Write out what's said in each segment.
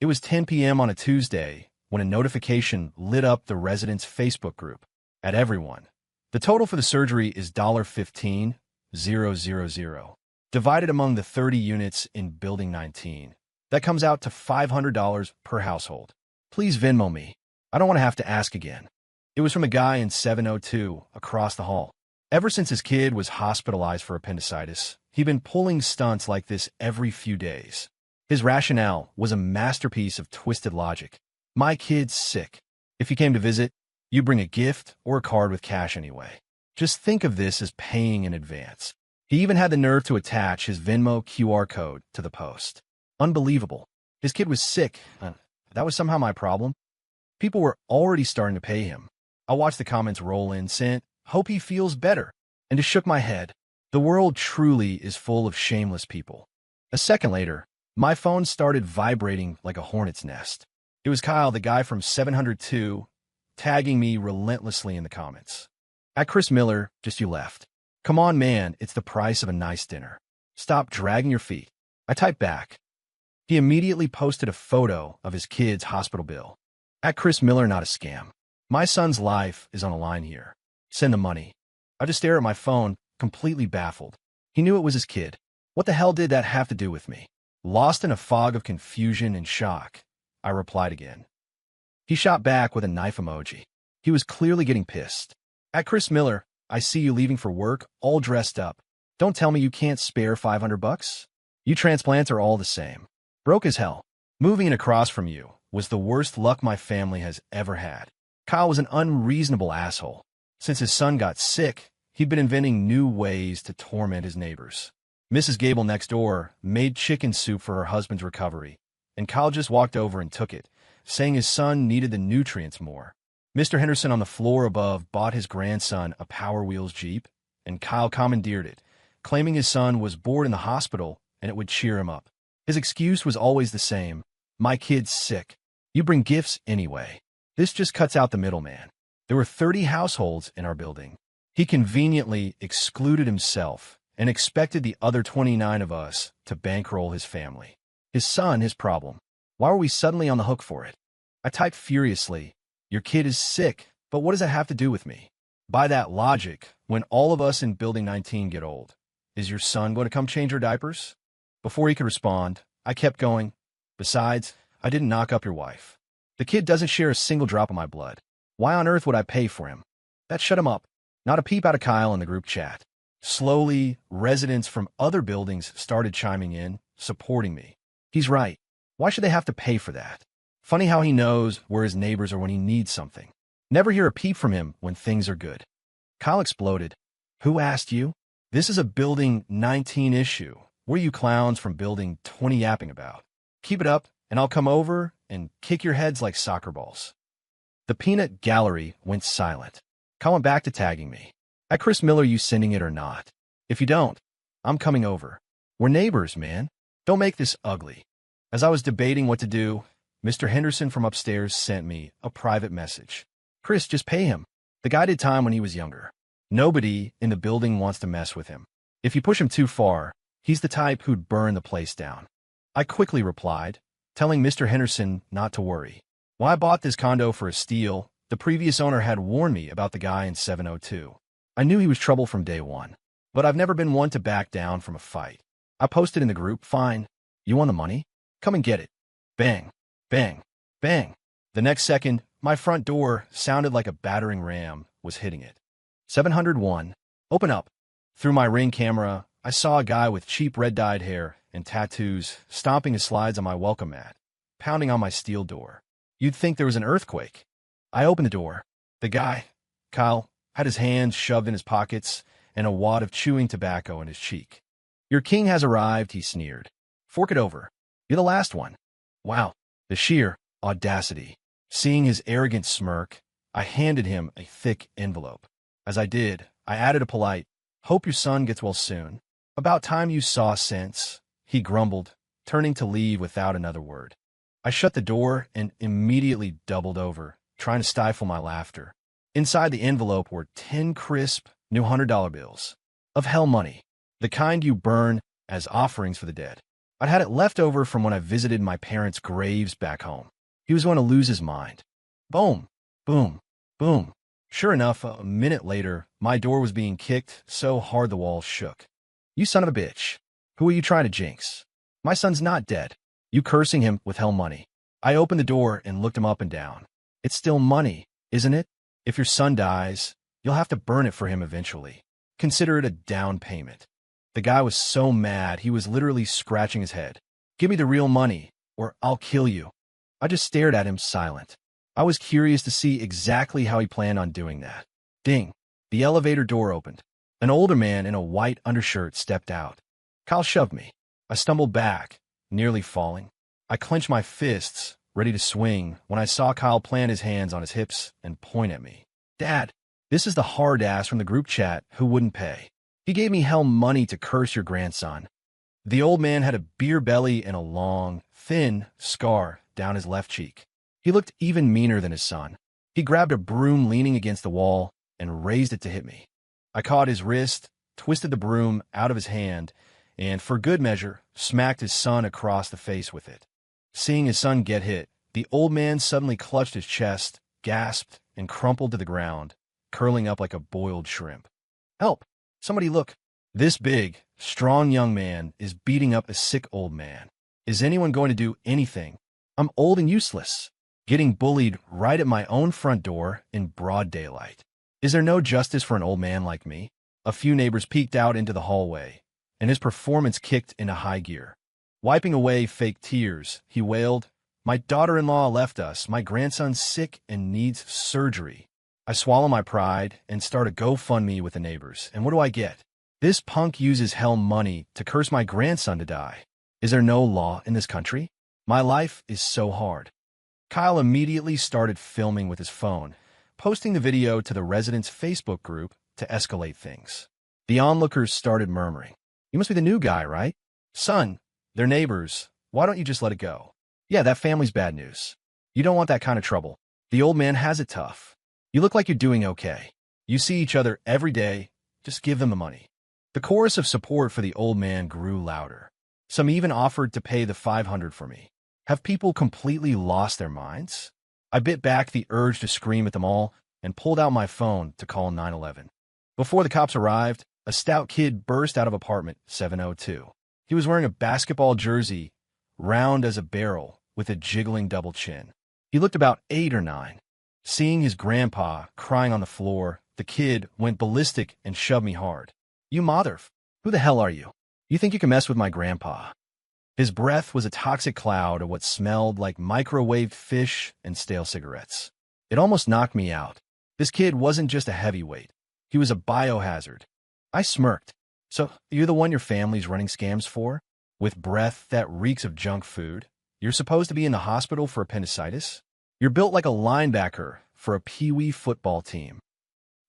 It was 10 p.m. on a Tuesday when a notification lit up the resident's Facebook group. At everyone. The total for the surgery is $15,000, divided among the 30 units in Building 19. That comes out to $500 per household. Please Venmo me. I don't want to have to ask again. It was from a guy in 702 across the hall. Ever since his kid was hospitalized for appendicitis, he'd been pulling stunts like this every few days. His rationale was a masterpiece of twisted logic. My kid's sick. If he came to visit, you bring a gift or a card with cash anyway. Just think of this as paying in advance. He even had the nerve to attach his Venmo QR code to the post. Unbelievable. His kid was sick. That was somehow my problem. People were already starting to pay him. I watched the comments roll in, sent, "Hope he feels better," and just shook my head. The world truly is full of shameless people. A second later, my phone started vibrating like a hornet's nest. It was Kyle, the guy from 702, tagging me relentlessly in the comments. At Chris Miller, just you left. Come on, man, it's the price of a nice dinner. Stop dragging your feet. I typed back. He immediately posted a photo of his kid's hospital bill. At Chris Miller, not a scam. My son's life is on the line here. Send the money. I just stare at my phone, completely baffled. He knew it was his kid. What the hell did that have to do with me? Lost in a fog of confusion and shock, I replied again. He shot back with a knife emoji. He was clearly getting pissed. At Chris Miller, I see you leaving for work, all dressed up. Don't tell me you can't spare $500? You transplants are all the same. Broke as hell. Moving in across from you was the worst luck my family has ever had. Kyle was an unreasonable asshole. Since his son got sick, he'd been inventing new ways to torment his neighbors. Mrs. Gable next door made chicken soup for her husband's recovery, and Kyle just walked over and took it, saying his son needed the nutrients more. Mr. Henderson on the floor above bought his grandson a Power Wheels Jeep, and Kyle commandeered it, claiming his son was bored in the hospital and it would cheer him up. His excuse was always the same. My kid's sick. You bring gifts anyway. This just cuts out the middleman. There were 30 households in our building. He conveniently excluded himself and expected the other 29 of us to bankroll his family. His son, his problem. Why were we suddenly on the hook for it? I typed furiously, your kid is sick, but what does that have to do with me? By that logic, when all of us in Building 19 get old, is your son going to come change your diapers? Before he could respond, I kept going. Besides, I didn't knock up your wife. The kid doesn't share a single drop of my blood. Why on earth would I pay for him? That shut him up. Not a peep out of Kyle in the group chat. Slowly, residents from other buildings started chiming in, supporting me. He's right. Why should they have to pay for that? Funny how he knows where his neighbors are when he needs something. Never hear a peep from him when things are good. Kyle exploded. Who asked you? This is a Building 19 issue. What are you clowns from Building 20 yapping about? Keep it up, and I'll come over and kick your heads like soccer balls. The peanut gallery went silent. Kyle went back to tagging me. At Chris Miller, you sending it or not? If you don't, I'm coming over. We're neighbors, man. Don't make this ugly. As I was debating what to do, Mr. Henderson from upstairs sent me a private message. Chris, just pay him. The guy did time when he was younger. Nobody in the building wants to mess with him. If you push him too far, he's the type who'd burn the place down. I quickly replied, telling Mr. Henderson not to worry. When I bought this condo for a steal, the previous owner had warned me about the guy in 702. I knew he was trouble from day one, but I've never been one to back down from a fight. I posted in the group, fine. You want the money? Come and get it. Bang, bang, bang. The next second, my front door sounded like a battering ram was hitting it. 701. Open up. Through my Ring camera, I saw a guy with cheap red-dyed hair and tattoos stomping his slides on my welcome mat, pounding on my steel door. You'd think there was an earthquake. I opened the door. The guy, Kyle, had his hands shoved in his pockets and a wad of chewing tobacco in his cheek. Your king has arrived, he sneered. Fork it over. You're the last one. Wow, the sheer audacity. Seeing his arrogant smirk, I handed him a thick envelope. As I did, I added a polite, hope your son gets well soon. About time you saw sense, he grumbled, turning to leave without another word. I shut the door and immediately doubled over, trying to stifle my laughter. Inside the envelope were 10 crisp, new $100 bills. Of hell money. The kind you burn as offerings for the dead. I'd had it left over from when I visited my parents' graves back home. He was going to lose his mind. Boom, boom, boom. Sure enough, a minute later, my door was being kicked so hard the walls shook. You son of a bitch. Who are you trying to jinx? My son's not dead. You cursing him with hell money. I opened the door and looked him up and down. It's still money, isn't it? If your son dies, you'll have to burn it for him eventually. Consider it a down payment. The guy was so mad, he was literally scratching his head. Give me the real money, or I'll kill you. I just stared at him silent. I was curious to see exactly how he planned on doing that. Ding. The elevator door opened. An older man in a white undershirt stepped out. Kyle shoved me. I stumbled back, nearly falling. I clenched my fists, ready to swing, when I saw Kyle plant his hands on his hips and point at me. Dad, this is the hard ass from the group chat who wouldn't pay. He gave me hell money to curse your grandson. The old man had a beer belly and a long, thin scar down his left cheek. He looked even meaner than his son. He grabbed a broom leaning against the wall and raised it to hit me. I caught his wrist, twisted the broom out of his hand, and, for good measure, smacked his son across the face with it. Seeing his son get hit, the old man suddenly clutched his chest, gasped, and crumpled to the ground, curling up like a boiled shrimp. Help! Somebody look. This big, strong young man is beating up a sick old man. Is anyone going to do anything? I'm old and useless, getting bullied right at my own front door in broad daylight. Is there no justice for an old man like me? A few neighbors peeked out into the hallway, and his performance kicked into high gear. Wiping away fake tears, he wailed, "My daughter-in-law left us. My grandson's sick and needs surgery." I swallow my pride and start a GoFundMe with the neighbors, and what do I get? This punk uses hell money to curse my grandson to die. Is there no law in this country? My life is so hard. Kyle immediately started filming with his phone, posting the video to the residents' Facebook group to escalate things. The onlookers started murmuring, "You must be the new guy, right? Son, they're neighbors. Why don't you just let it go? Yeah, that family's bad news. You don't want that kind of trouble. The old man has it tough. You look like you're doing okay. You see each other every day. Just give them the money." The chorus of support for the old man grew louder. Some even offered to pay the $500 for me. Have people completely lost their minds? I bit back the urge to scream at them all and pulled out my phone to call 911. Before the cops arrived, a stout kid burst out of apartment 702. He was wearing a basketball jersey, round as a barrel, with a jiggling double chin. He looked about 8 or 9. Seeing his grandpa crying on the floor, the kid went ballistic and shoved me hard. "You motherf! Who the hell are you? You think you can mess with my grandpa?" His breath was a toxic cloud of what smelled like microwaved fish and stale cigarettes. It almost knocked me out. This kid wasn't just a heavyweight. He was a biohazard. I smirked. "So, you're the one your family's running scams for? With breath that reeks of junk food? You're supposed to be in the hospital for appendicitis? You're built like a linebacker for a pee-wee football team."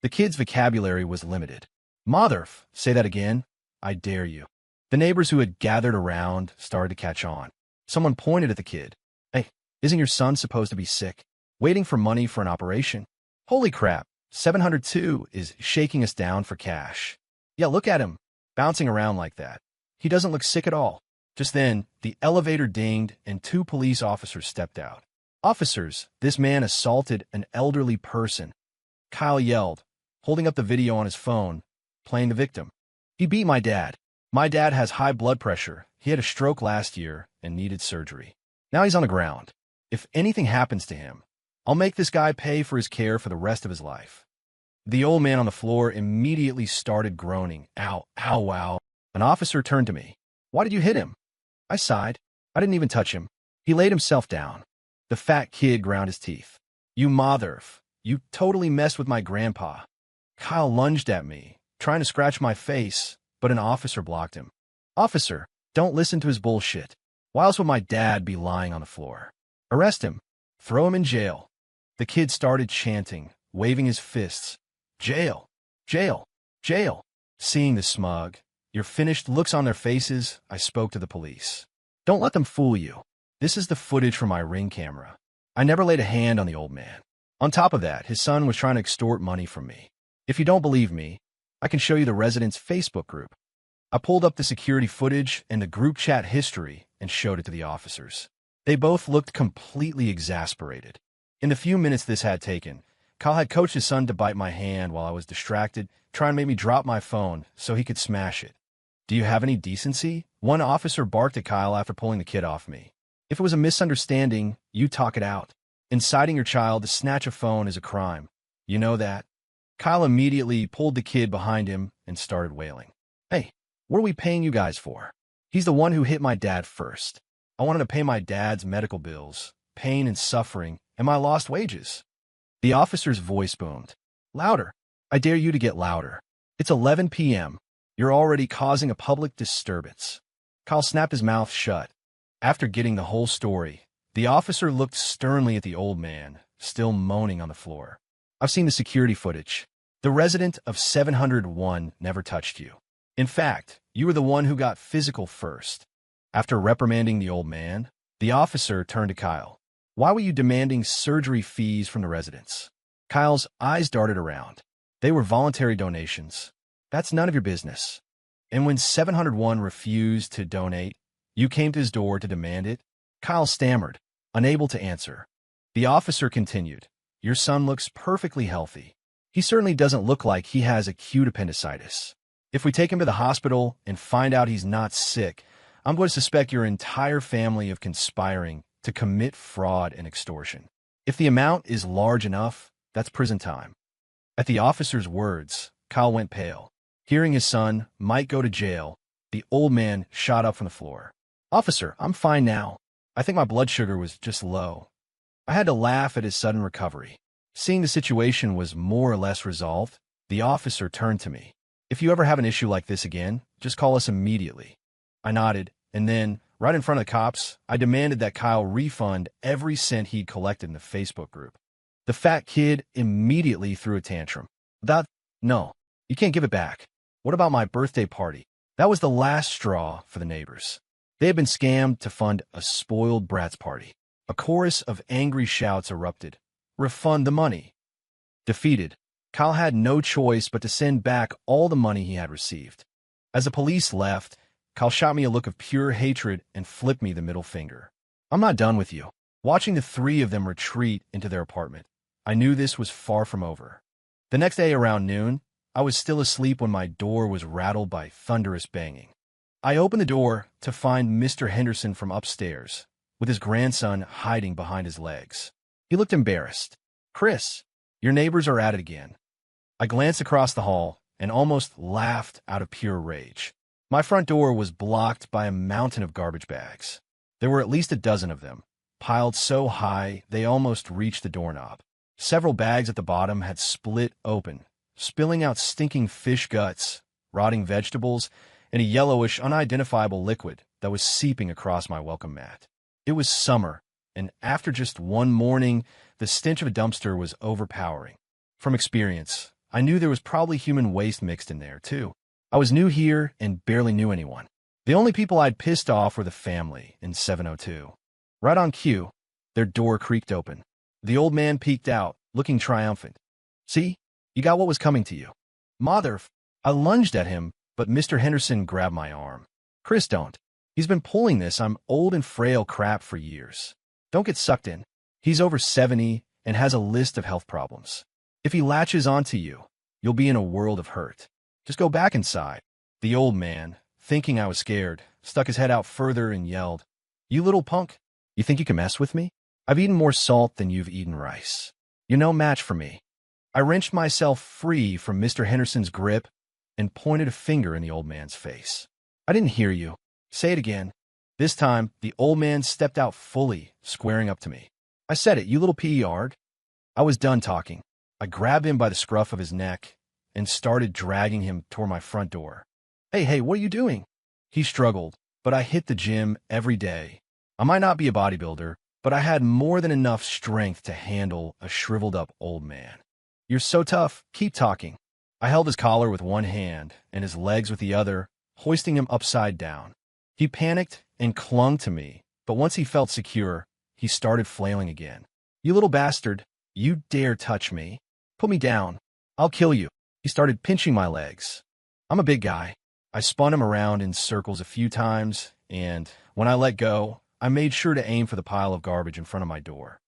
The kid's vocabulary was limited. "Motherf, say that again. I dare you." The neighbors who had gathered around started to catch on. Someone pointed at the kid. "Hey, isn't your son supposed to be sick? Waiting for money for an operation? Holy crap, 702 is shaking us down for cash. Yeah, look at him, bouncing around like that. He doesn't look sick at all." Just then, the elevator dinged and 2 police officers stepped out. "Officers, this man assaulted an elderly person," Kyle yelled, holding up the video on his phone, playing the victim. "He beat my dad. My dad has high blood pressure. He had a stroke last year and needed surgery. Now he's on the ground. If anything happens to him, I'll make this guy pay for his care for the rest of his life." The old man on the floor immediately started groaning. "Ow, ow, wow." An officer turned to me. "Why did you hit him?" I sighed. I didn't even touch him. He laid himself down. The fat kid ground his teeth. "You motherf. You totally messed with my grandpa." Kyle lunged at me, trying to scratch my face, but an officer blocked him. "Officer, don't listen to his bullshit. Why else would my dad be lying on the floor? Arrest him. Throw him in jail." The kid started chanting, waving his fists. "Jail! Jail! Jail!" Seeing the smug, "You're finished" looks on their faces, I spoke to the police. "Don't let them fool you. This is the footage from my Ring camera. I never laid a hand on the old man. On top of that, his son was trying to extort money from me. If you don't believe me, I can show you the residents' Facebook group." I pulled up the security footage and the group chat history and showed it to the officers. They both looked completely exasperated. In the few minutes this had taken, Kyle had coached his son to bite my hand while I was distracted, trying to make me drop my phone so he could smash it. "Do you have any decency?" One officer barked at Kyle after pulling the kid off me. "If it was a misunderstanding, you talk it out. Inciting your child to snatch a phone is a crime. You know that?" Kyle immediately pulled the kid behind him and started wailing. "Hey, what are we paying you guys for? He's the one who hit my dad first. I wanted to pay my dad's medical bills, pain and suffering, and my lost wages." The officer's voice boomed. "Louder. I dare you to get louder. It's 11 p.m. You're already causing a public disturbance." Kyle snapped his mouth shut. After getting the whole story, the officer looked sternly at the old man, still moaning on the floor. "I've seen the security footage. The resident of 701 never touched you. In fact, you were the one who got physical first." After reprimanding the old man, the officer turned to Kyle. "Why were you demanding surgery fees from the residents?" Kyle's eyes darted around. "They were voluntary donations. That's none of your business. And when 701 refused to donate, you came to his door to demand it?" Kyle stammered, unable to answer. The officer continued. "Your son looks perfectly healthy. He certainly doesn't look like he has acute appendicitis. If we take him to the hospital and find out he's not sick, I'm going to suspect your entire family of conspiring to commit fraud and extortion. If the amount is large enough, that's prison time." At the officer's words, Kyle went pale. Hearing his son might go to jail, the old man shot up from the floor. "Officer, I'm fine now. I think my blood sugar was just low." I had to laugh at his sudden recovery. Seeing the situation was more or less resolved, the officer turned to me. "If you ever have an issue like this again, just call us immediately." I nodded, and then, right in front of the cops, I demanded that Kyle refund every cent he'd collected in the Facebook group. The fat kid immediately threw a tantrum. No, you can't give it back. What about my birthday party?" That was the last straw for the neighbors. They had been scammed to fund a spoiled brat's party. A chorus of angry shouts erupted. "Refund the money." Defeated, Kyle had no choice but to send back all the money he had received. As the police left, Kyle shot me a look of pure hatred and flipped me the middle finger. "I'm not done with you." Watching the three of them retreat into their apartment, I knew this was far from over. The next day around noon, I was still asleep when my door was rattled by thunderous banging. I opened the door to find Mr. Henderson from upstairs, with his grandson hiding behind his legs. He looked embarrassed. "Chris, your neighbors are at it again." I glanced across the hall and almost laughed out of pure rage. My front door was blocked by a mountain of garbage bags. There were at least a dozen of them, piled so high they almost reached the doorknob. Several bags at the bottom had split open, spilling out stinking fish guts, rotting vegetables, and a yellowish, unidentifiable liquid that was seeping across my welcome mat. It was summer, and after just one morning, the stench of a dumpster was overpowering. From experience, I knew there was probably human waste mixed in there, too. I was new here and barely knew anyone. The only people I'd pissed off were the family in 702. Right on cue, their door creaked open. The old man peeked out, looking triumphant. "See? You got what was coming to you." I lunged at him, but Mr. Henderson grabbed my arm. "Chris, don't. He's been pulling this I'm old and frail crap for years. Don't get sucked in. He's over 70 and has a list of health problems. If he latches onto you, you'll be in a world of hurt. Just go back inside." The old man, thinking I was scared, stuck his head out further and yelled, "You little punk. You think you can mess with me? I've eaten more salt than you've eaten rice. You're no match for me." I wrenched myself free from Mr. Henderson's grip and pointed a finger in the old man's face. "I didn't hear you. Say it again." This time, the old man stepped out fully, squaring up to me. "I said it, you little P.E.R.'d." I was done talking. I grabbed him by the scruff of his neck and started dragging him toward my front door. Hey, what are you doing?" He struggled, but I hit the gym every day. I might not be a bodybuilder, but I had more than enough strength to handle a shriveled-up old man. "You're so tough. Keep talking." I held his collar with one hand and his legs with the other, hoisting him upside down. He panicked and clung to me, but once he felt secure, he started flailing again. "You little bastard. You dare touch me. Put me down. I'll kill you." He started pinching my legs. I'm a big guy. I spun him around in circles a few times, and When I let go, I made sure to aim for the pile of garbage in front of my door.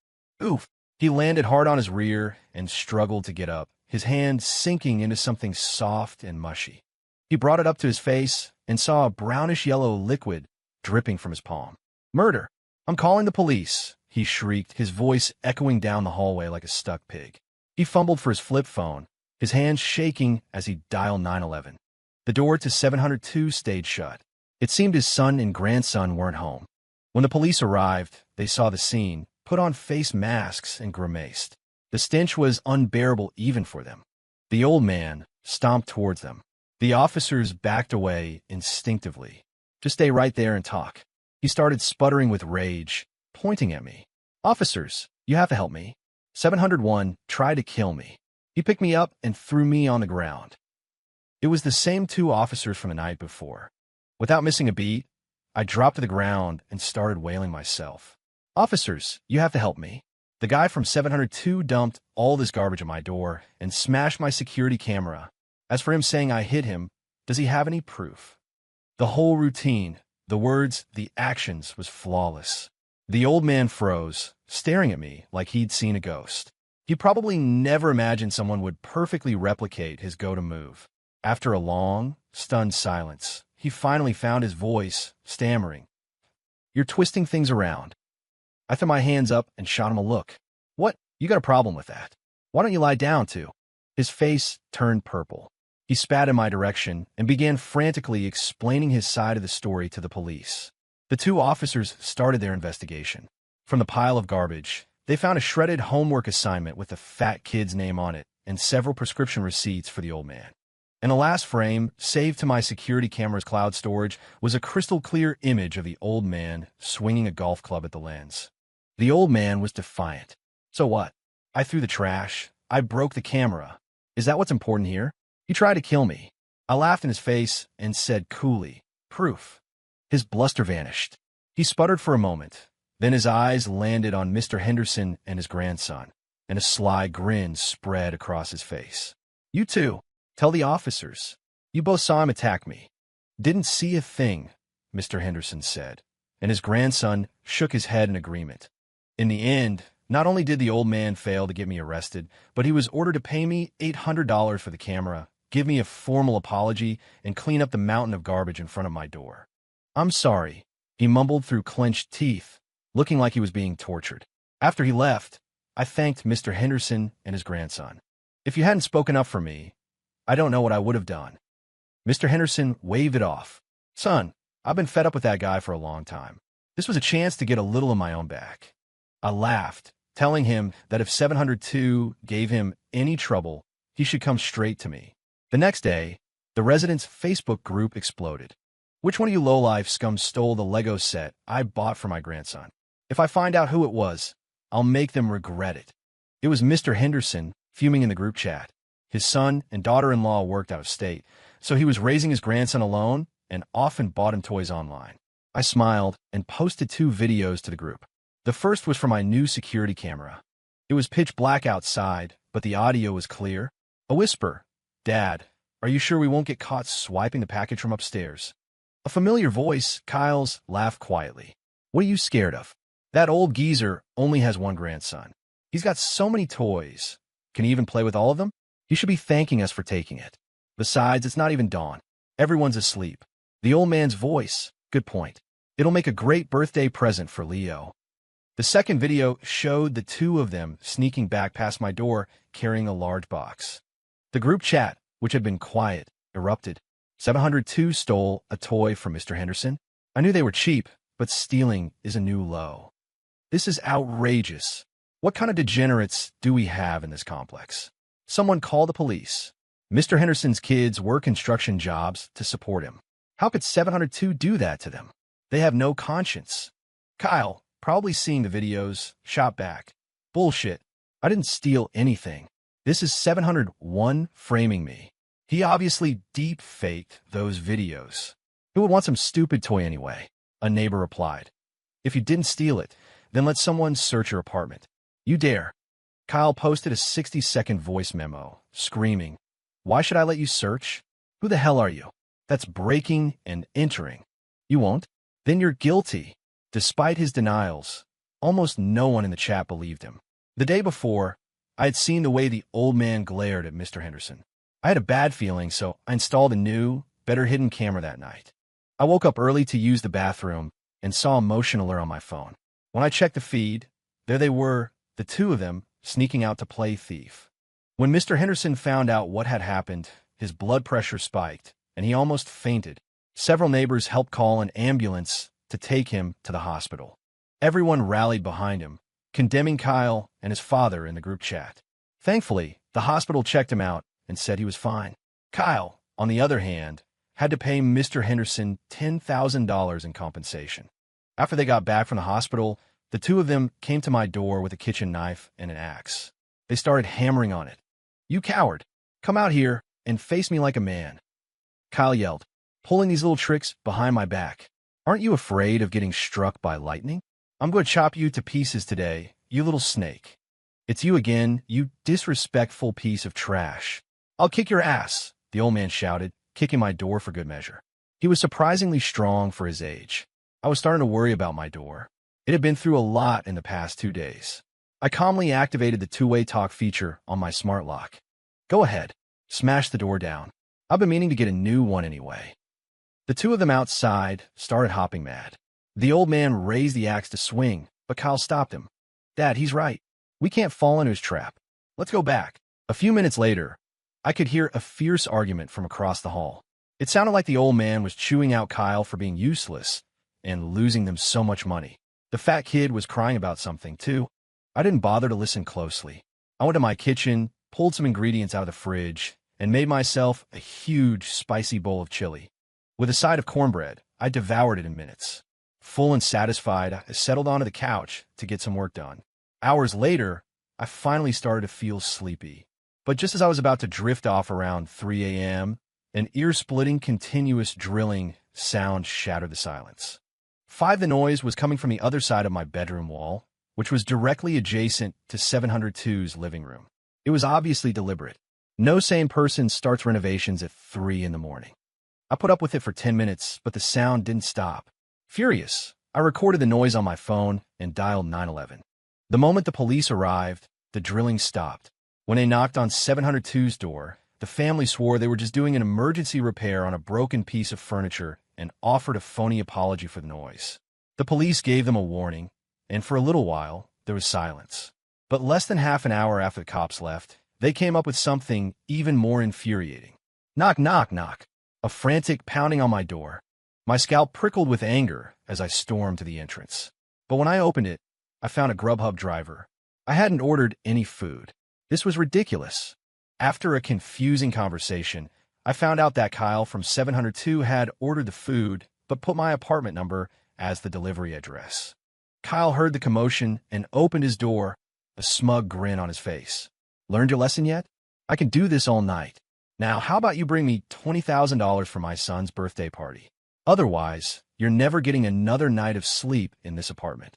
Oof! He landed hard on his rear and struggled to get up, his hand sinking into something soft and mushy. He brought it up to his face and saw a brownish-yellow liquid dripping from his palm. "Murder! I'm calling the police!" he shrieked, his voice echoing down the hallway like a stuck pig. He fumbled for his flip phone, his hands shaking as he dialed 911. The door to 702 stayed shut. It seemed his son and grandson weren't home. When the police arrived, they saw the scene, put on face masks, and grimaced. The stench was unbearable even for them. The old man stomped towards them. The officers backed away instinctively. "Just stay right there and talk." He started sputtering with rage, pointing at me. "Officers, you have to help me. 701 tried to kill me." He picked me up and threw me on the ground. It was the same two officers from the night before. Without missing a beat, I dropped to the ground and started wailing myself. "Officers, you have to help me. The guy from 702 dumped all this garbage at my door and smashed my security camera. As for him saying I hit him, does he have any proof?" The whole routine, the words, the actions was flawless. The old man froze, staring at me like he'd seen a ghost. He probably never imagined someone would perfectly replicate his go-to move. After a long, stunned silence, he finally found his voice, stammering. "You're twisting things around." I threw my hands up and shot him a look. "What? You got a problem with that? Why don't you lie down, too?" His face turned purple. He spat in my direction and began frantically explaining his side of the story to the police. The two officers started their investigation. From the pile of garbage, they found a shredded homework assignment with a fat kid's name on it and several prescription receipts for the old man. In the last frame, saved to my security camera's cloud storage, was a crystal-clear image of the old man swinging a golf club at the lens. The old man was defiant. "So what? I threw the trash. I broke the camera. Is that what's important here? He tried to kill me." I laughed in his face and said coolly, "Proof." His bluster vanished. He sputtered for a moment. Then his eyes landed on Mr. Henderson and his grandson, and a sly grin spread across his face. "You two, tell the officers. You both saw him attack me." "Didn't see a thing," Mr. Henderson said, and his grandson shook his head in agreement. In the end, not only did the old man fail to get me arrested, but he was ordered to pay me $800 for the camera, give me a formal apology, and clean up the mountain of garbage in front of my door. "I'm sorry," he mumbled through clenched teeth, looking like he was being tortured. After he left, I thanked Mr. Henderson and his grandson. "If you hadn't spoken up for me, I don't know what I would have done." Mr. Henderson waved it off. "Son, I've been fed up with that guy for a long time. This was a chance to get a little of my own back." I laughed, telling him that if 702 gave him any trouble, he should come straight to me. The next day, the residents' Facebook group exploded. "Which one of you lowlife scums stole the Lego set I bought for my grandson? If I find out who it was, I'll make them regret it." It was Mr. Henderson, fuming in the group chat. His son and daughter-in-law worked out of state, so he was raising his grandson alone and often bought him toys online. I smiled and posted 2 videos to the group. The first was for my new security camera. It was pitch black outside, but the audio was clear. A whisper, "Dad, are you sure we won't get caught swiping the package from upstairs?" A familiar voice, Kyle's, laughed quietly. "What are you scared of? That old geezer only has one grandson. He's got so many toys. Can he even play with all of them? He should be thanking us for taking it. Besides, it's not even dawn. Everyone's asleep." The old man's voice, "Good point. It'll make a great birthday present for Leo." The second video showed the 2 of them sneaking back past my door carrying a large box. The group chat, which had been quiet, erupted. 702 stole a toy from Mr. Henderson. I knew they were cheap, but stealing is a new low. This is outrageous. What kind of degenerates do we have in this complex? Someone call the police. Mr. Henderson's kids work construction jobs to support him. How could 702 do that to them? They have no conscience. Kyle, probably seeing the videos, shot back. "Bullshit. I didn't steal anything. This is 701 framing me. He obviously deep-faked those videos. Who would want some stupid toy anyway?" A neighbor replied. "If you didn't steal it, then let someone search your apartment. You dare." Kyle posted a 60-second voice memo, screaming, "Why should I let you search? Who the hell are you? That's breaking and entering. You won't?" then you're guilty. Despite his denials, almost no one in the chat believed him. The day before, I had seen the way the old man glared at Mr. Henderson. I had a bad feeling, so I installed a new, better hidden camera that night. I woke up early to use the bathroom and saw a motion alert on my phone. When I checked the feed, there they were, the two of them, sneaking out to play thief. When Mr. Henderson found out what had happened, his blood pressure spiked, and he almost fainted. Several neighbors helped call an ambulance to take him to the hospital. Everyone rallied behind him, condemning Kyle and his father in the group chat. Thankfully, the hospital checked him out and said he was fine. Kyle, on the other hand, had to pay Mr. Henderson $10,000 in compensation. After they got back from the hospital, the two of them came to my door with a kitchen knife and an axe. They started hammering on it. "You coward! Come out here and face me like a man," Kyle yelled, pulling these little tricks behind my back. "Aren't you afraid of getting struck by lightning? I'm going to chop you to pieces today, you little snake. It's you again, you disrespectful piece of trash. I'll kick your ass," the old man shouted, kicking my door for good measure. He was surprisingly strong for his age. I was starting to worry about my door. It had been through a lot in the past 2 days. I calmly activated the two-way talk feature on my smart lock. "Go ahead, smash the door down. I've been meaning to get a new one anyway." The two of them outside started hopping mad. The old man raised the axe to swing, but Kyle stopped him. "Dad, he's right. We can't fall into his trap. Let's go back." A few minutes later, I could hear a fierce argument from across the hall. It sounded like the old man was chewing out Kyle for being useless and losing them so much money. The fat kid was crying about something, too. I didn't bother to listen closely. I went to my kitchen, pulled some ingredients out of the fridge, and made myself a huge, spicy bowl of chili. With a side of cornbread, I devoured it in minutes. Full and satisfied, I settled onto the couch to get some work done. Hours later, I finally started to feel sleepy. But just as I was about to drift off around 3 a.m., an ear-splitting, continuous drilling sound shattered the silence. The noise was coming from the other side of my bedroom wall, which was directly adjacent to 702's living room. It was obviously deliberate. No sane person starts renovations at 3 in the morning. I put up with it for 10 minutes, but the sound didn't stop. Furious, I recorded the noise on my phone and dialed 911. The moment the police arrived, the drilling stopped. When they knocked on 702's door, the family swore they were just doing an emergency repair on a broken piece of furniture and offered a phony apology for the noise. The police gave them a warning, and for a little while, there was silence. But less than half an hour after the cops left, they came up with something even more infuriating. Knock, knock, knock. A frantic pounding on my door. My scalp prickled with anger as I stormed to the entrance. But when I opened it, I found a Grubhub driver. I hadn't ordered any food. This was ridiculous. After a confusing conversation, I found out that Kyle from 702 had ordered the food, but put my apartment number as the delivery address. Kyle heard the commotion and opened his door, a smug grin on his face. "Learned your lesson yet? I can do this all night. Now, how about you bring me $20,000 for my son's birthday party? Otherwise, you're never getting another night of sleep in this apartment.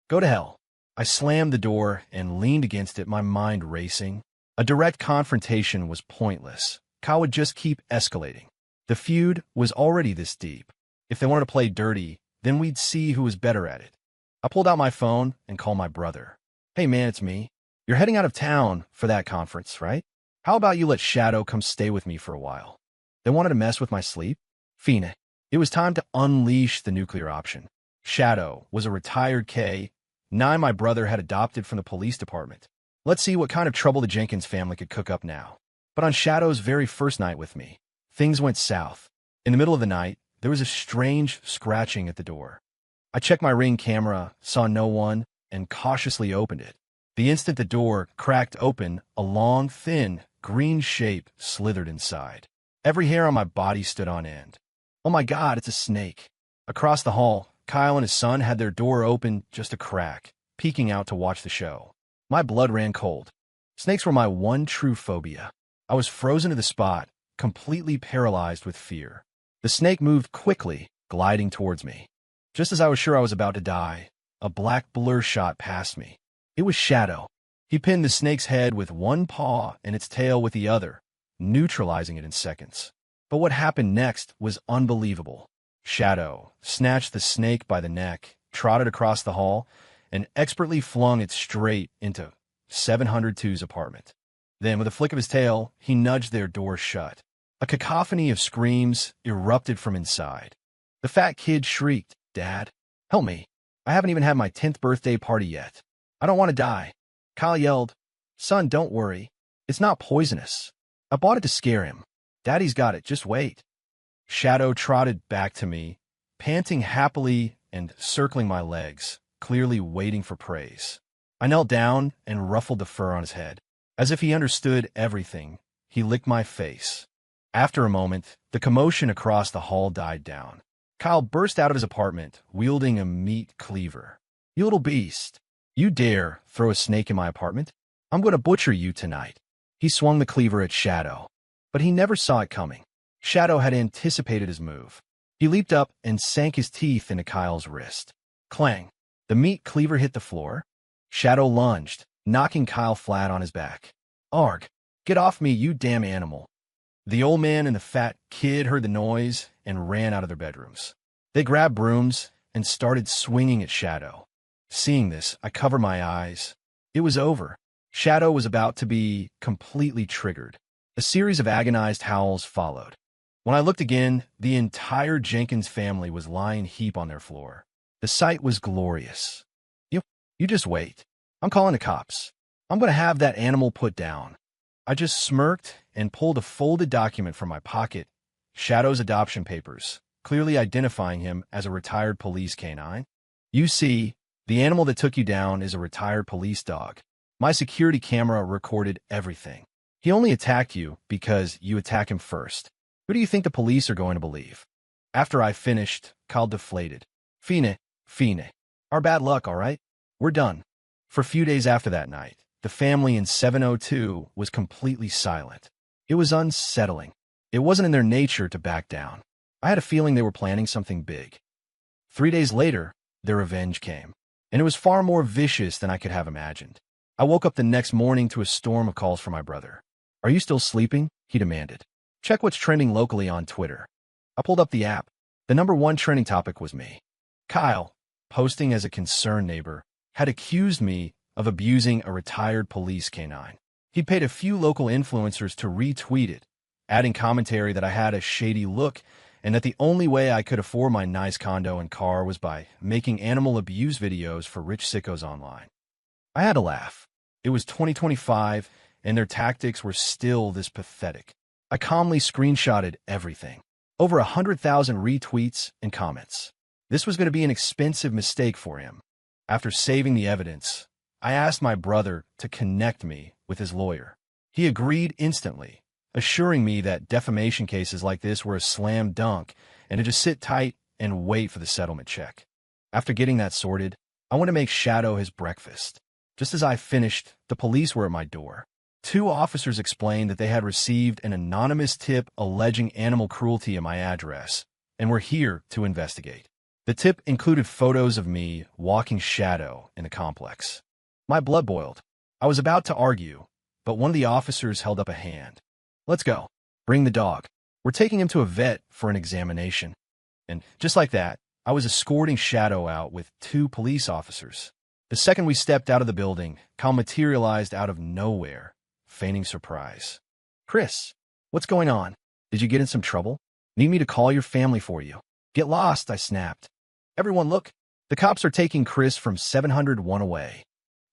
Go to hell." I slammed the door and leaned against it, my mind racing. A direct confrontation was pointless. Kyle would just keep escalating. The feud was already this deep. If they wanted to play dirty, then we'd see who was better at it. I pulled out my phone and called my brother. "Hey man, it's me. You're heading out of town for that conference, right? How about you let Shadow come stay with me for a while?" They wanted to mess with my sleep? Fine. It was time to unleash the nuclear option. Shadow was a retired K-9 my brother had adopted from the police department. Let's see what kind of trouble the Jenkins family could cook up now. But on Shadow's very first night with me, things went south. In the middle of the night, there was a strange scratching at the door. I checked my Ring camera, saw no one, and cautiously opened it. The instant the door cracked open, a long, thin, green shape slithered inside. Every hair on my body stood on end. Oh my God, it's a snake. Across the hall, Kyle and his son had their door open just a crack, peeking out to watch the show. My blood ran cold. Snakes were my one true phobia. I was frozen to the spot, completely paralyzed with fear. The snake moved quickly, gliding towards me. Just as I was sure I was about to die, a black blur shot past me. It was Shadow. He pinned the snake's head with one paw and its tail with the other, neutralizing it in seconds. But what happened next was unbelievable. Shadow snatched the snake by the neck, trotted across the hall, and expertly flung it straight into 702's apartment. Then, with a flick of his tail, he nudged their door shut. A cacophony of screams erupted from inside. The fat kid shrieked, "Dad, help me. I haven't even had my 10th birthday party yet. I don't want to die." Kyle yelled, "Son, don't worry. It's not poisonous. I bought it to scare him. Daddy's got it. Just wait." Shadow trotted back to me, panting happily and circling my legs, clearly waiting for praise. I knelt down and ruffled the fur on his head. As if he understood everything, he licked my face. After a moment, the commotion across the hall died down. Kyle burst out of his apartment, wielding a meat cleaver. "You little beast. You dare throw a snake in my apartment? I'm going to butcher you tonight." He swung the cleaver at Shadow, but he never saw it coming. Shadow had anticipated his move. He leaped up and sank his teeth into Kyle's wrist. Clang! The meat cleaver hit the floor. Shadow lunged, knocking Kyle flat on his back. "Arg! Get off me, you damn animal." The old man and the fat kid heard the noise and ran out of their bedrooms. They grabbed brooms and started swinging at Shadow. Seeing this, I covered my eyes. It was over. Shadow was about to be completely triggered. A series of agonized howls followed. When I looked again, the entire Jenkins family was lying heap on their floor. The sight was glorious. You just wait. I'm calling the cops. I'm going to have that animal put down." I just smirked and pulled a folded document from my pocket, Shadow's adoption papers, clearly identifying him as a retired police K-9. "You see, the animal that took you down is a retired police dog. My security camera recorded everything. He only attacked you because you attacked him first. Who do you think the police are going to believe?" After I finished, Kyle deflated. Fine. Our bad luck, all right? We're done." For a few days after that night, the family in 702 was completely silent. It was unsettling. It wasn't in their nature to back down. I had a feeling they were planning something big. 3 days later, their revenge came, and it was far more vicious than I could have imagined. I woke up the next morning to a storm of calls from my brother. "Are you still sleeping?" he demanded. "Check what's trending locally on Twitter." I pulled up the app. The #1 trending topic was me. Kyle, posting as a concerned neighbor, had accused me of abusing a retired police K-9. He'd paid a few local influencers to retweet it, adding commentary that I had a shady look and that the only way I could afford my nice condo and car was by making animal abuse videos for rich sickos online. I had to laugh. It was 2025, and their tactics were still this pathetic. I calmly screenshotted everything. Over 100,000 retweets and comments. This was going to be an expensive mistake for him. After saving the evidence, I asked my brother to connect me with his lawyer. He agreed instantly, assuring me that defamation cases like this were a slam dunk and to just sit tight and wait for the settlement check. After getting that sorted, I went to make Shadow his breakfast. Just as I finished, the police were at my door. 2 officers explained that they had received an anonymous tip alleging animal cruelty at my address and were here to investigate. The tip included photos of me walking Shadow in the complex. My blood boiled. I was about to argue, but one of the officers held up a hand. "Let's go. Bring the dog. We're taking him to a vet for an examination." And just like that, I was escorting Shadow out with 2 police officers. The second we stepped out of the building, Kyle materialized out of nowhere, feigning surprise. "Chris, what's going on? Did you get in some trouble? Need me to call your family for you?" "Get lost," I snapped. "Everyone look, the cops are taking Chris from 701 away."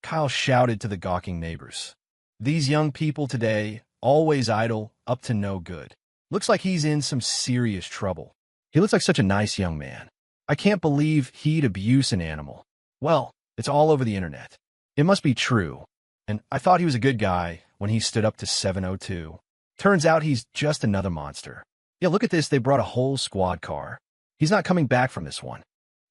Kyle shouted to the gawking neighbors. "These young people today, always idle, up to no good. Looks like he's in some serious trouble. He looks like such a nice young man. I can't believe he'd abuse an animal." Well, it's all over the internet. It must be true. And I thought he was a good guy when he stood up to 702. Turns out he's just another monster. Yeah, look at this, they brought a whole squad car. He's not coming back from this one.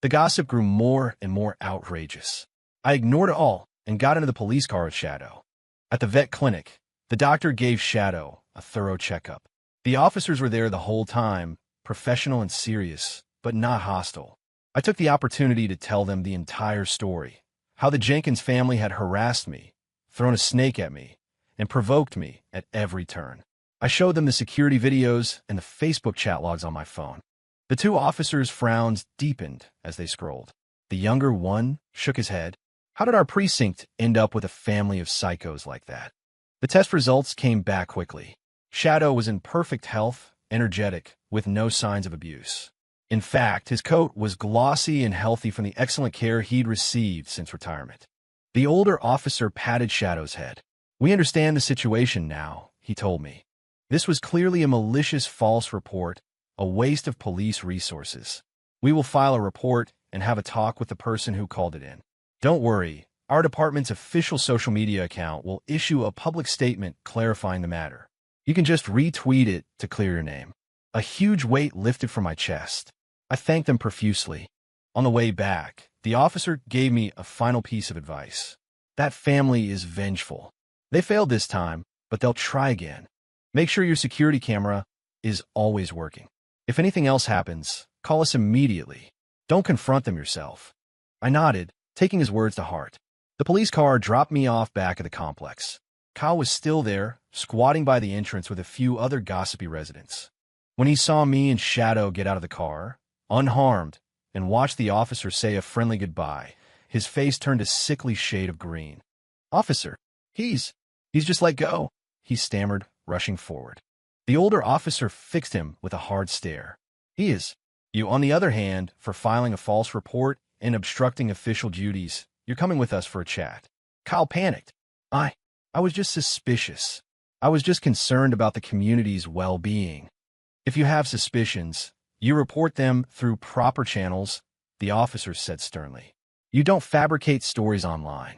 The gossip grew more and more outrageous. I ignored it all and got into the police car with Shadow. At the vet clinic, the doctor gave Shadow a thorough checkup. The officers were there the whole time, professional and serious, but not hostile. I took the opportunity to tell them the entire story, how the Jenkins family had harassed me, thrown a snake at me, and provoked me at every turn. I showed them the security videos and the Facebook chat logs on my phone. The two officers' frowns deepened as they scrolled. The younger one shook his head. How did our precinct end up with a family of psychos like that? The test results came back quickly. Shadow was in perfect health, energetic, with no signs of abuse. In fact, his coat was glossy and healthy from the excellent care he'd received since retirement. The older officer patted Shadow's head. We understand the situation now, he told me. This was clearly a malicious false report, a waste of police resources. We will file a report and have a talk with the person who called it in. Don't worry, our department's official social media account will issue a public statement clarifying the matter. You can just retweet it to clear your name. A huge weight lifted from my chest. I thanked them profusely. On the way back, the officer gave me a final piece of advice. That family is vengeful. They failed this time, but they'll try again. Make sure your security camera is always working. If anything else happens, call us immediately. Don't confront them yourself. I nodded, taking his words to heart. The police car dropped me off back at the complex. Kyle was still there, squatting by the entrance with a few other gossipy residents. When he saw me and Shadow get out of the car, unharmed, and watched the officer say a friendly goodbye, his face turned a sickly shade of green. Officer, he's just let go, he stammered, rushing forward. The older officer fixed him with a hard stare. He is. You, on the other hand, for filing a false report and obstructing official duties, you're coming with us for a chat. Kyle panicked. I was just suspicious. I was just concerned about the community's well-being. If you have suspicions, you report them through proper channels, the officer said sternly. You don't fabricate stories online.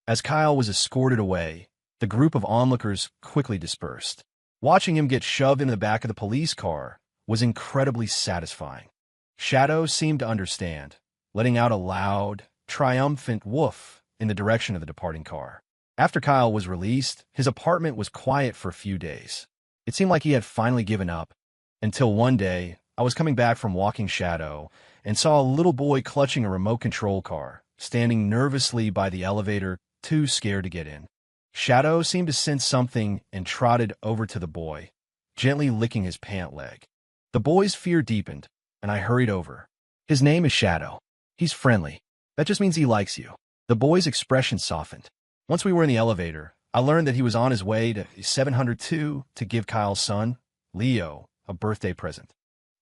As Kyle was escorted away, the group of onlookers quickly dispersed. Watching him get shoved into the back of the police car was incredibly satisfying. Shadow seemed to understand, letting out a loud, triumphant woof in the direction of the departing car. After Kyle was released, his apartment was quiet for a few days. It seemed like he had finally given up, until one day, I was coming back from walking Shadow and saw a little boy clutching a remote control car, standing nervously by the elevator, too scared to get in. Shadow seemed to sense something and trotted over to the boy, gently licking his pant leg. The boy's fear deepened, and I hurried over. His name is Shadow. He's friendly. That just means he likes you. The boy's expression softened. Once we were in the elevator, I learned that he was on his way to 702 to give Kyle's son, Leo, a birthday present.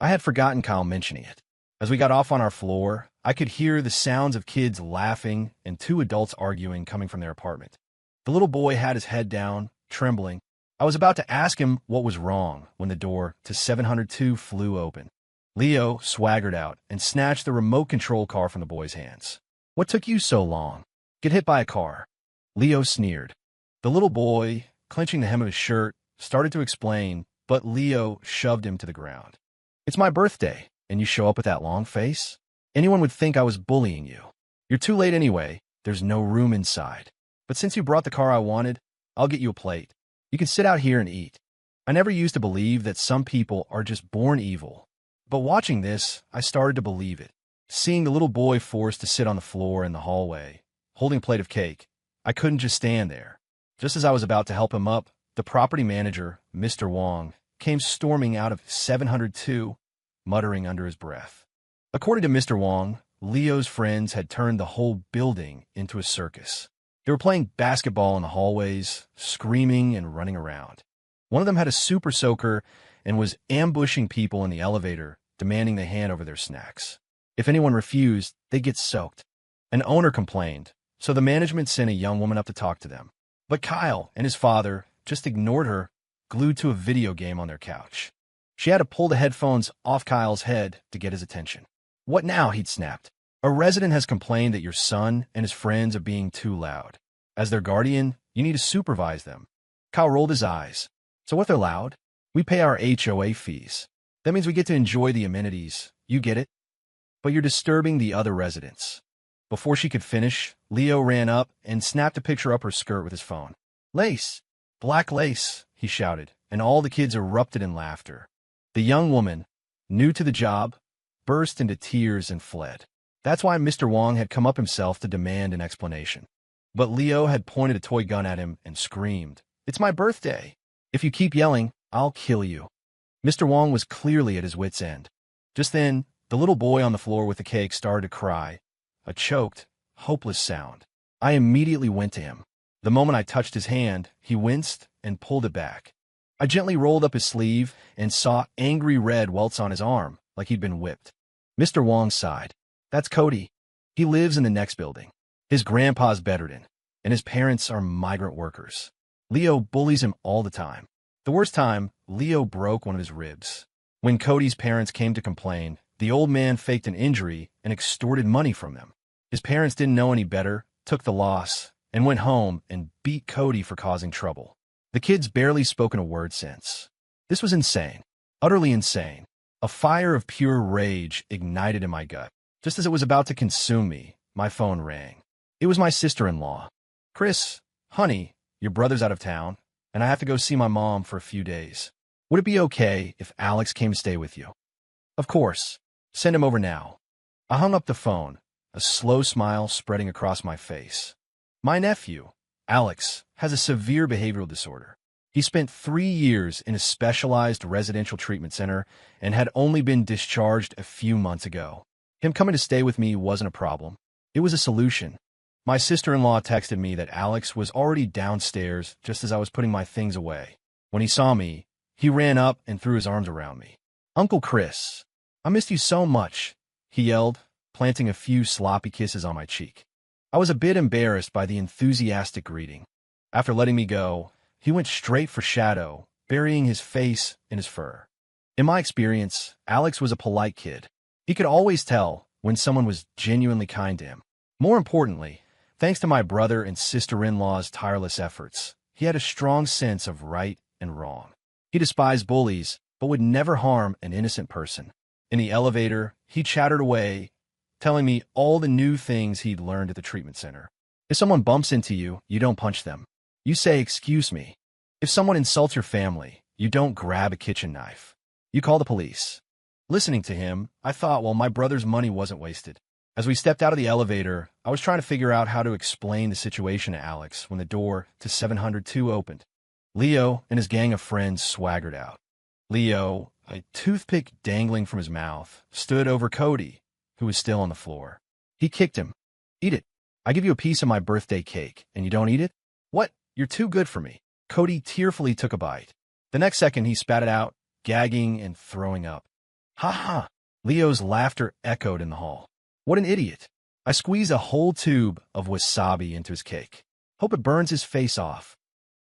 I had forgotten Kyle mentioning it. As we got off on our floor, I could hear the sounds of kids laughing and two adults arguing coming from their apartment. The little boy had his head down, trembling. I was about to ask him what was wrong when the door to 702 flew open. Leo swaggered out and snatched the remote control car from the boy's hands. What took you so long? Get hit by a car. Leo sneered. The little boy, clenching the hem of his shirt, started to explain, but Leo shoved him to the ground. It's my birthday, and you show up with that long face? Anyone would think I was bullying you. You're too late anyway. There's no room inside. But since you brought the car I wanted, I'll get you a plate. You can sit out here and eat. I never used to believe that some people are just born evil. But watching this, I started to believe it. Seeing the little boy forced to sit on the floor in the hallway, holding a plate of cake, I couldn't just stand there. Just as I was about to help him up, the property manager, Mr. Wong, came storming out of 702, muttering under his breath. According to Mr. Wong, Leo's friends had turned the whole building into a circus. They were playing basketball in the hallways, screaming and running around. One of them had a super soaker and was ambushing people in the elevator, demanding they hand over their snacks. If anyone refused, they'd get soaked. An owner complained, so the management sent a young woman up to talk to them. But Kyle and his father just ignored her, glued to a video game on their couch. She had to pull the headphones off Kyle's head to get his attention. What now? He'd snapped. A resident has complained that your son and his friends are being too loud. As their guardian, you need to supervise them. Kyle rolled his eyes. So what they're loud? We pay our HOA fees. That means we get to enjoy the amenities. You get it? But you're disturbing the other residents. Before she could finish, Leo ran up and snapped a picture up her skirt with his phone. Lace! Black lace! He shouted, and all the kids erupted in laughter. The young woman, new to the job, burst into tears and fled. That's why Mr. Wong had come up himself to demand an explanation. But Leo had pointed a toy gun at him and screamed, "It's my birthday! If you keep yelling, I'll kill you." Mr. Wong was clearly at his wit's end. Just then, the little boy on the floor with the cake started to cry, a choked, hopeless sound. I immediately went to him. The moment I touched his hand, he winced and pulled it back. I gently rolled up his sleeve and saw angry red welts on his arm, like he'd been whipped. Mr. Wong sighed. That's Cody. He lives in the next building. His grandpa's bedridden, and his parents are migrant workers. Leo bullies him all the time. The worst time, Leo broke one of his ribs. When Cody's parents came to complain, the old man faked an injury and extorted money from them. His parents didn't know any better, took the loss, and went home and beat Cody for causing trouble. The kid's barely spoken a word since. This was insane. Utterly insane. A fire of pure rage ignited in my gut. Just as it was about to consume me, my phone rang. It was my sister-in-law. Chris, honey, your brother's out of town, and I have to go see my mom for a few days. Would it be okay if Alex came to stay with you? Of course. Send him over now. I hung up the phone, a slow smile spreading across my face. My nephew, Alex, has a severe behavioral disorder. He spent 3 years in a specialized residential treatment center and had only been discharged a few months ago. Him coming to stay with me wasn't a problem. It was a solution. My sister-in-law texted me that Alex was already downstairs just as I was putting my things away. When he saw me, he ran up and threw his arms around me. Uncle Chris, I missed you so much, he yelled, planting a few sloppy kisses on my cheek. I was a bit embarrassed by the enthusiastic greeting. After letting me go, he went straight for Shadow, burying his face in his fur. In my experience, Alex was a polite kid. He could always tell when someone was genuinely kind to him. More importantly, thanks to my brother and sister-in-law's tireless efforts, he had a strong sense of right and wrong. He despised bullies, but would never harm an innocent person. In the elevator, he chattered away, telling me all the new things he'd learned at the treatment center. If someone bumps into you, you don't punch them. You say, "Excuse me." If someone insults your family, you don't grab a kitchen knife. You call the police. Listening to him, I thought, well, my brother's money wasn't wasted. As we stepped out of the elevator, I was trying to figure out how to explain the situation to Alex when the door to 702 opened. Leo and his gang of friends swaggered out. Leo, a toothpick dangling from his mouth, stood over Cody, who was still on the floor. He kicked him. "Eat it. I give you a piece of my birthday cake, and you don't eat it? What? You're too good for me." Cody tearfully took a bite. The next second, he spat it out, gagging and throwing up. Ha ha! Leo's laughter echoed in the hall. What an idiot. I squeezed a whole tube of wasabi into his cake. Hope it burns his face off.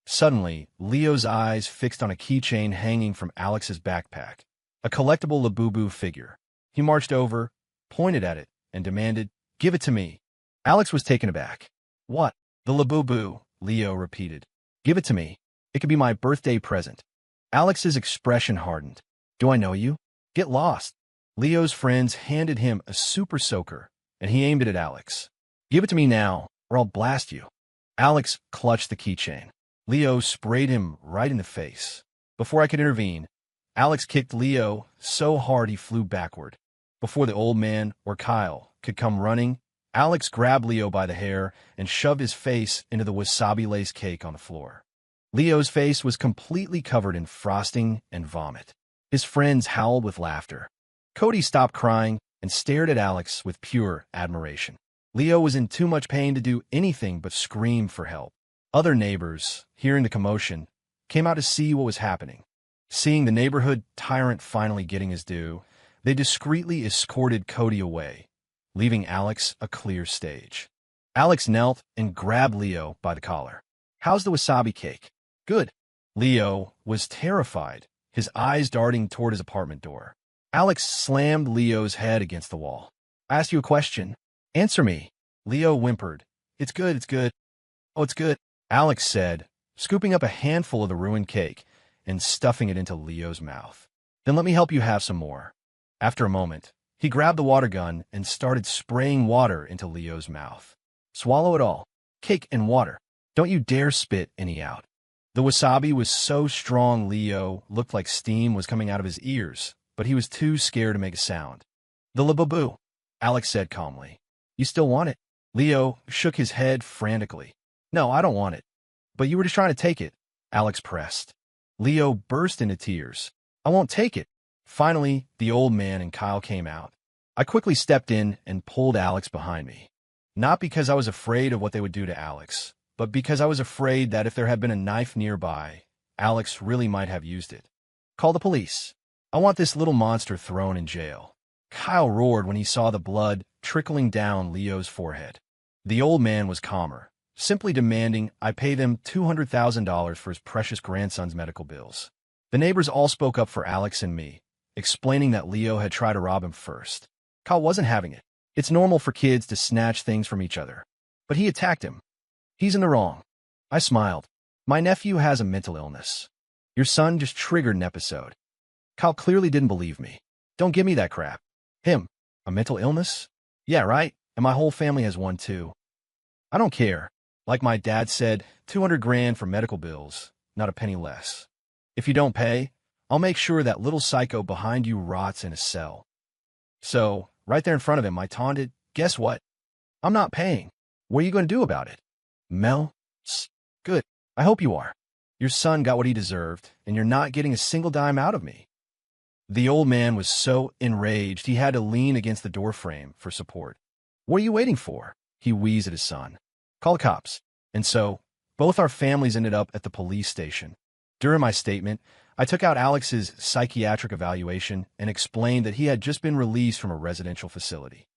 Suddenly, Leo's eyes fixed on a keychain hanging from Alex's backpack, a collectible Labubu figure. He marched over, pointed at it, and demanded, "Give it to me." Alex was taken aback. "What?" "The Labubu," Leo repeated. "Give it to me. It could be my birthday present." Alex's expression hardened. "Do I know you? Get lost." Leo's friends handed him a super soaker, and he aimed it at Alex. "Give it to me now, or I'll blast you." Alex clutched the keychain. Leo sprayed him right in the face. Before I could intervene, Alex kicked Leo so hard he flew backward. Before the old man, or Kyle, could come running, Alex grabbed Leo by the hair and shoved his face into the wasabi-laced cake on the floor. Leo's face was completely covered in frosting and vomit. His friends howled with laughter. Cody stopped crying and stared at Alex with pure admiration. Leo was in too much pain to do anything but scream for help. Other neighbors, hearing the commotion, came out to see what was happening. Seeing the neighborhood tyrant finally getting his due, they discreetly escorted Cody away, leaving Alex a clear stage. Alex knelt and grabbed Leo by the collar. "How's the wasabi cake?" "Good." Leo was terrified, his eyes darting toward his apartment door. Alex slammed Leo's head against the wall. "I asked you a question. Answer me." Leo whimpered. "It's good, it's good." "Oh, it's good," Alex said, scooping up a handful of the ruined cake and stuffing it into Leo's mouth. "Then let me help you have some more." After a moment, he grabbed the water gun and started spraying water into Leo's mouth. "Swallow it all. Cake and water. Don't you dare spit any out." The wasabi was so strong Leo looked like steam was coming out of his ears, but he was too scared to make a sound. "The Labubu," Alex said calmly. "You still want it?" Leo shook his head frantically. "No, I don't want it." "But you were just trying to take it," Alex pressed. Leo burst into tears. "I won't take it." Finally, the old man and Kyle came out. I quickly stepped in and pulled Alex behind me. Not because I was afraid of what they would do to Alex, but because I was afraid that if there had been a knife nearby, Alex really might have used it. Call the police. I want this little monster thrown in jail. Kyle roared when he saw the blood trickling down Leo's forehead. The old man was calmer, simply demanding I pay them $200,000 for his precious grandson's medical bills. The neighbors all spoke up for Alex and me, explaining that Leo had tried to rob him first. Kyle wasn't having it. It's normal for kids to snatch things from each other. But he attacked him. He's in the wrong. I smiled. My nephew has a mental illness. Your son just triggered an episode. Kyle clearly didn't believe me. Don't give me that crap. Him? A mental illness? Yeah, right? And my whole family has one too. I don't care. Like my dad said, 200 grand for medical bills, not a penny less. If you don't pay, I'll make sure that little psycho behind you rots in a cell. So, right there in front of him, I taunted, guess what? I'm not paying. What are you going to do about it? Mel? Good. I hope you are. Your son got what he deserved, and you're not getting a single dime out of me. The old man was so enraged he had to lean against the doorframe for support. What are you waiting for? He wheezed at his son. Call the cops. And so, both our families ended up at the police station. During my statement, I took out Alex's psychiatric evaluation and explained that he had just been released from a residential facility.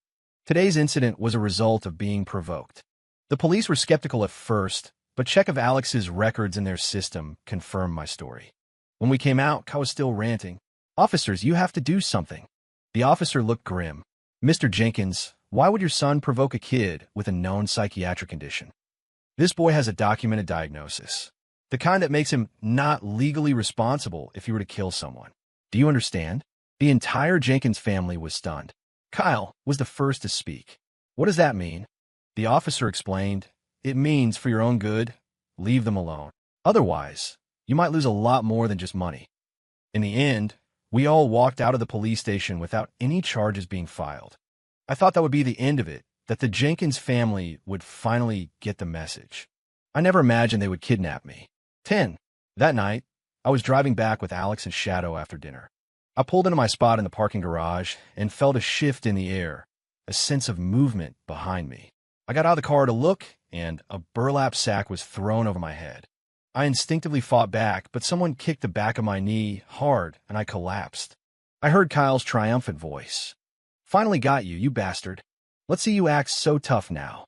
Today's incident was a result of being provoked. The police were skeptical at first, but check of Alex's records in their system confirmed my story. When we came out, Kyle was still ranting. Officers, you have to do something. The officer looked grim. Mr. Jenkins, why would your son provoke a kid with a known psychiatric condition? This boy has a documented diagnosis. The kind that makes him not legally responsible if he were to kill someone. Do you understand? The entire Jenkins family was stunned. Kyle was the first to speak. What does that mean? The officer explained, it means for your own good, leave them alone. Otherwise, you might lose a lot more than just money. In the end, we all walked out of the police station without any charges being filed. I thought that would be the end of it, that the Jenkins family would finally get the message. I never imagined they would kidnap me. 10. That night, I was driving back with Alex and Shadow after dinner. I pulled into my spot in the parking garage and felt a shift in the air, a sense of movement behind me. I got out of the car to look, and a burlap sack was thrown over my head. I instinctively fought back, but someone kicked the back of my knee hard, and I collapsed. I heard Kyle's triumphant voice. Finally got you, you bastard. Let's see you act so tough now.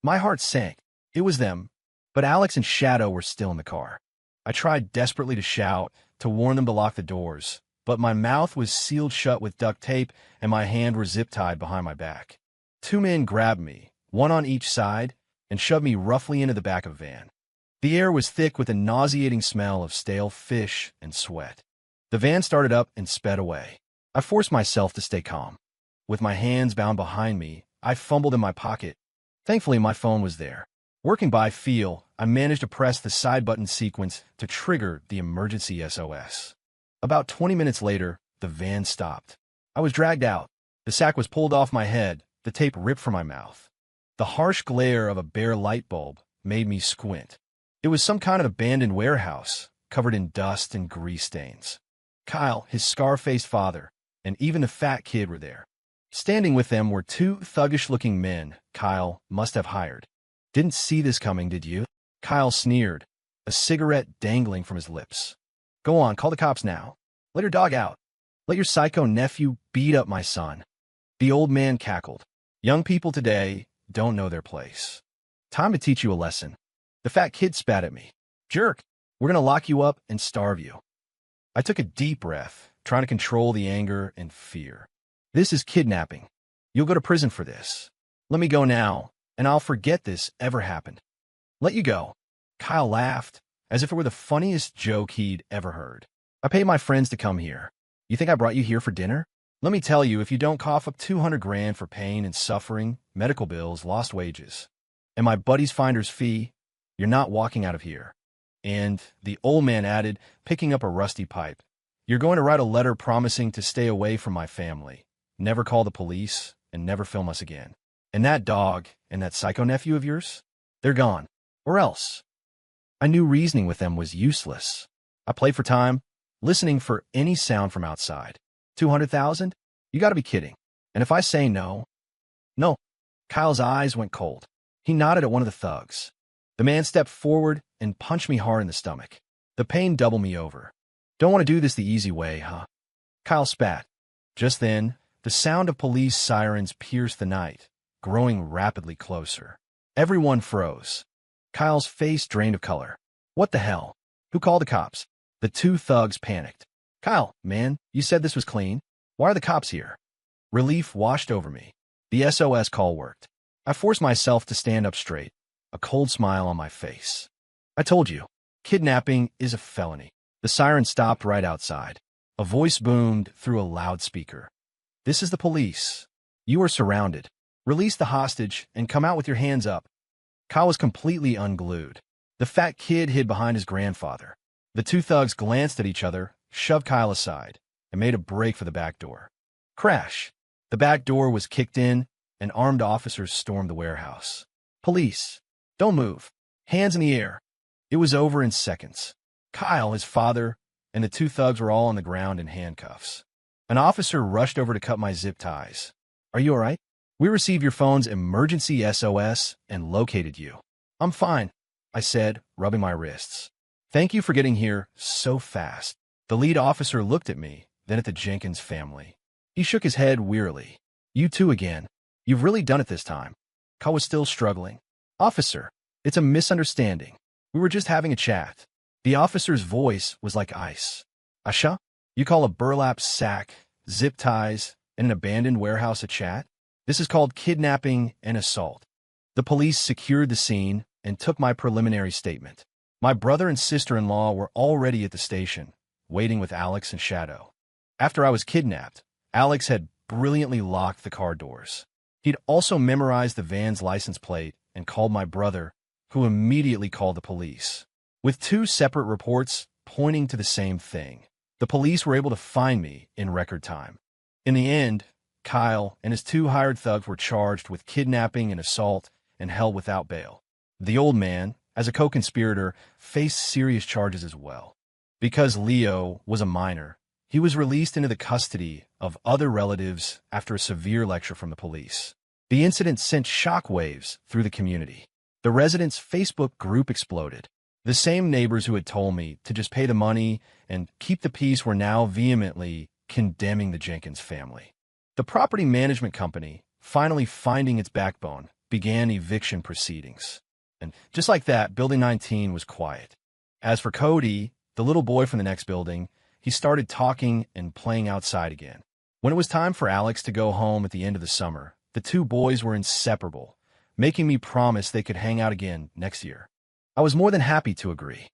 My heart sank. It was them, but Alex and Shadow were still in the car. I tried desperately to shout, to warn them to lock the doors, but my mouth was sealed shut with duct tape and my hand were zip-tied behind my back. Two men grabbed me, one on each side, and shoved me roughly into the back of a van. The air was thick with a nauseating smell of stale fish and sweat. The van started up and sped away. I forced myself to stay calm. With my hands bound behind me, I fumbled in my pocket. Thankfully, my phone was there. Working by feel, I managed to press the side button sequence to trigger the emergency SOS. About 20 minutes later, the van stopped. I was dragged out. The sack was pulled off my head, the tape ripped from my mouth. The harsh glare of a bare light bulb made me squint. It was some kind of abandoned warehouse, covered in dust and grease stains. Kyle, his scar-faced father, and even the fat kid were there. Standing with them were two thuggish-looking men Kyle must have hired. Didn't see this coming, did you? Kyle sneered, a cigarette dangling from his lips. Go on, call the cops now. Let your dog out. Let your psycho nephew beat up my son. The old man cackled. Young people today don't know their place. Time to teach you a lesson. The fat kid spat at me. Jerk, we're going to lock you up and starve you. I took a deep breath, trying to control the anger and fear. This is kidnapping. You'll go to prison for this. Let me go now, and I'll forget this ever happened. Let you go. Kyle laughed, as if it were the funniest joke he'd ever heard. I paid my friends to come here. You think I brought you here for dinner? Let me tell you, if you don't cough up 200 grand for pain and suffering, medical bills, lost wages, and my buddy's finder's fee, you're not walking out of here. And the old man added, picking up a rusty pipe, you're going to write a letter promising to stay away from my family, never call the police, and never film us again. And that dog and that psycho nephew of yours, they're gone. Or else. I knew reasoning with them was useless. I played for time, listening for any sound from outside. 200,000? You gotta be kidding. And if I say no? No. Kyle's eyes went cold. He nodded at one of the thugs. The man stepped forward and punched me hard in the stomach. The pain doubled me over. Don't want to do this the easy way, huh? Kyle spat. Just then, the sound of police sirens pierced the night, growing rapidly closer. Everyone froze. Kyle's face drained of color. What the hell? Who called the cops? The two thugs panicked. Kyle, man, you said this was clean. Why are the cops here? Relief washed over me. The SOS call worked. I forced myself to stand up straight, a cold smile on my face. I told you, kidnapping is a felony. The siren stopped right outside. A voice boomed through a loudspeaker. This is the police. You are surrounded. Release the hostage and come out with your hands up. Kyle was completely unglued. The fat kid hid behind his grandfather. The two thugs glanced at each other, shoved Kyle aside, and made a break for the back door. Crash! The back door was kicked in, and armed officers stormed the warehouse. Police! Don't move! Hands in the air! It was over in seconds. Kyle, his father, and the two thugs were all on the ground in handcuffs. An officer rushed over to cut my zip ties. Are you all right? We received your phone's emergency SOS and located you. I'm fine, I said, rubbing my wrists. Thank you for getting here so fast. The lead officer looked at me, then at the Jenkins family. He shook his head wearily. You two again. You've really done it this time. Kyle was still struggling. Officer, it's a misunderstanding. We were just having a chat. The officer's voice was like ice. Asha? You call a burlap sack, zip ties, and an abandoned warehouse a chat? This is called kidnapping and assault. The police secured the scene and took my preliminary statement. My brother and sister-in-law were already at the station, waiting with Alex and Shadow. After I was kidnapped, Alex had brilliantly locked the car doors. He'd also memorized the van's license plate and called my brother, who immediately called the police. With two separate reports pointing to the same thing, the police were able to find me in record time. In the end, Kyle and his two hired thugs were charged with kidnapping and assault and held without bail. The old man, as a co-conspirator, faced serious charges as well. Because Leo was a minor, he was released into the custody of other relatives after a severe lecture from the police. The incident sent shockwaves through the community. The residents' Facebook group exploded. The same neighbors who had told me to just pay the money and keep the peace were now vehemently condemning the Jenkins family. The property management company, finally finding its backbone, began eviction proceedings. And just like that, Building 19 was quiet. As for Cody, the little boy from the next building, he started talking and playing outside again. When it was time for Alex to go home at the end of the summer, the two boys were inseparable, making me promise they could hang out again next year. I was more than happy to agree.